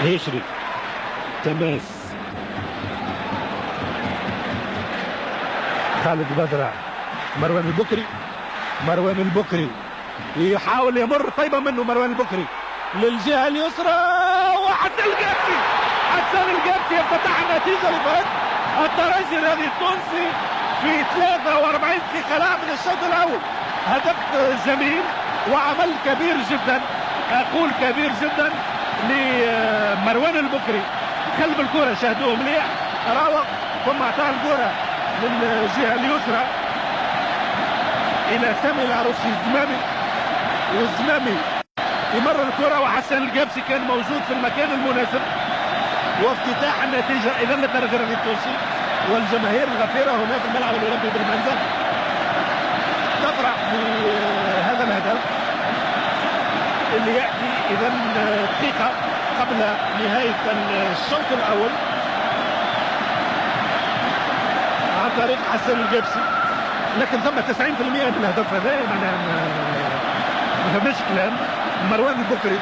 هيشري تماس خالد بدرع مروان البكري يحاول يمر طيبة منه مروان البكري للجهة اليسرى حسن القابسي يفتتح النتيجة لفريق الترجي الرياضي التونسي في 43 دقيقة من الشوط الأول. هدف جميل وعمل كبير جدا، أقول كبير جدا لمروان البكري. قلب الكرة شاهدوه مليح، راوغ ثم أعطاه الكرة للجهة اليسرى إلى سامي العروسي الزمامي، والزمامي يمرر الكرة وحسن القابسي كان موجود في المكان المناسب، وافتتاح النتيجة إذا للترجي الرياضي التونسي. والجماهير الغفيرة هنا في الملعب الأولمبي بالمنزل تفرح بهذا الهدف اللي يأتي إذا دقيقة قبل نهاية الشوط الأول عن طريق حسن القابسي. لكن ثم 90% من الهدف هذا، يعني ما فماش كلام. مروان البكري